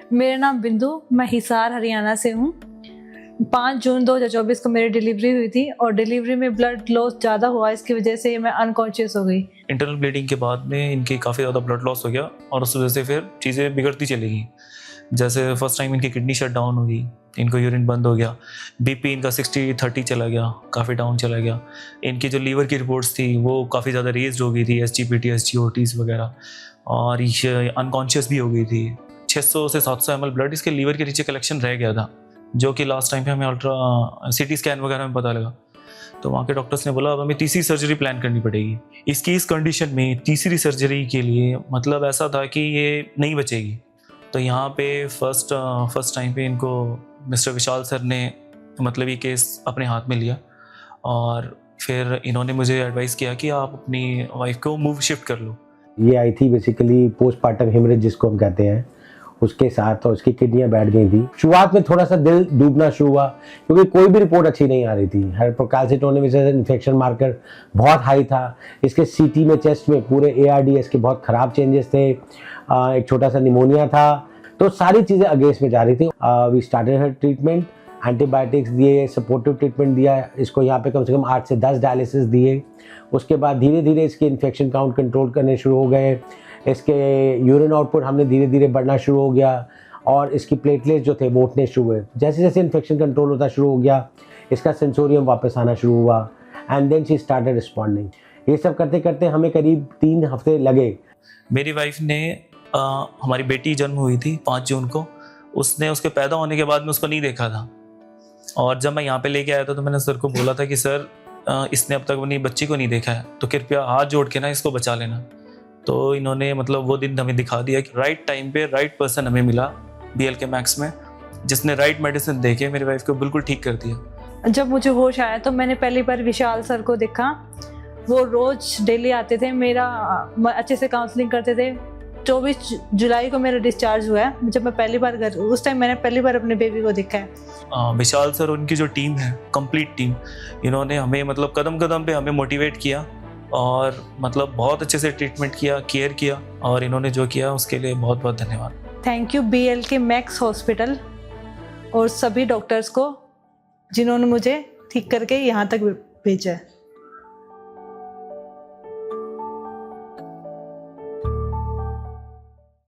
मेरा नाम बिंदु, मैं हिसार हरियाणा से हूँ। 5 जून 2024 को मेरी डिलीवरी हुई थी और डिलीवरी में ब्लड लॉस ज़्यादा हुआ, इसकी वजह से मैं अनकॉन्शियस हो गई। इंटरनल ब्लीडिंग के बाद में इनकी काफ़ी ज़्यादा ब्लड लॉस हो गया और उस वजह से फिर चीज़ें बिगड़ती चली गई। जैसे फर्स्ट टाइम इनकी किडनी शट डाउन हो गई, इनको यूरिन बंद हो गया, बीपी इनका 60-30 चला गया, काफ़ी डाउन चला गया। इनकी जो लीवर की रिपोर्ट्स थी वो काफ़ी ज़्यादा रेज्ड हो गई थी, SGPT, SGOTs वगैरह, और ये अनकॉन्शियस भी हो गई थी। 600 से 700 ml ब्लड इसके लीवर के नीचे कलेक्शन रह गया था, जो कि लास्ट टाइम पे हमें अल्ट्रा CT स्कैन वगैरह में पता लगा। तो वहाँ के डॉक्टर्स ने बोला अब हमें तीसरी सर्जरी प्लान करनी पड़ेगी। इसकी इस कंडीशन में तीसरी सर्जरी के लिए मतलब ऐसा था कि ये नहीं बचेगी। तो यहाँ पे फर्स्ट टाइम पे इनको मिस्टर विशाल सर ने मतलब ये केस अपने हाथ में लिया और फिर इन्होंने मुझे एडवाइस किया कि आप अपनी वाइफ को मूव शिफ्ट कर लो। ये आई थी बेसिकली पोस्टमार्टम हेमरेज जिसको हम कहते हैं, उसके साथ और उसकी किडनियां बैठ गई थी। शुरुआत में थोड़ा सा दिल डूबना शुरू हुआ क्योंकि कोई भी रिपोर्ट अच्छी नहीं आ रही थी। हाइपोकैल्सिटोनिक इन्फेक्शन मार्कर बहुत हाई था। इसके CT में, चेस्ट में पूरे ARDS के बहुत ख़राब चेंजेस थे। एक छोटा सा निमोनिया था, तो सारी चीज़ें अगेंस्ट में जा रही थी। We started her treatment, antibiotics दिए, सपोर्टिव ट्रीटमेंट दिया इसको। यहाँ पे कम से कम 8 से 10 डायलिसिस दिए। उसके बाद धीरे धीरे इसके इन्फेक्शन काउंट कंट्रोल करने शुरू हो गए। इसके यूरिन आउटपुट हमने धीरे धीरे बढ़ना शुरू हो गया और इसकी प्लेटलेट्स जो थे वो उठने शुरू हुए। जैसे जैसे इन्फेक्शन कंट्रोल होता शुरू हो गया, इसका सेंसोरियम वापस आना शुरू हुआ and then she started responding. ये सब करते करते हमें करीब 3 हफ्ते लगे। मेरी वाइफ ने हमारी बेटी जन्म हुई थी 5 जून को। उसने उसके पैदा होने के बाद में उसको नहीं देखा था, और जब मैं यहाँ पे लेके आया था तो मैंने सर को बोला था कि सर इसने अब तक अपनी बच्ची को नहीं देखा है, तो कृपया हाथ जोड़ के ना इसको बचा लेना। तो इन्होंने मतलब वो दिन हमें दिखा दिया कि राइट टाइम पे राइट पर्सन हमें मिला BLK मैक्स में, जिसने राइट मेडिसिन दे के मेरी वाइफ को बिल्कुल ठीक कर दिया। जब मुझे होश आया तो मैंने पहली बार विशाल सर को देखा। वो रोज़ डेली आते थे, मेरा अच्छे से काउंसलिंग करते थे। 24 जुलाई को मेरा डिस्चार्ज हुआ है। जब मैं पहली बार उस टाइम मैंने पहली बार अपने बेबी को देखा है। विशाल सर, उनकी जो टीम है, कंप्लीट टीम, इन्होंने हमें मतलब कदम कदम पे हमें मोटिवेट किया और मतलब बहुत अच्छे से ट्रीटमेंट किया, केयर किया, और इन्होंने जो किया उसके लिए बहुत बहुत धन्यवाद। Thank you BLK max hospital और सभी डॉक्टर्स को जिन्होंने मुझे ठीक करके यहाँ तक भेजा है।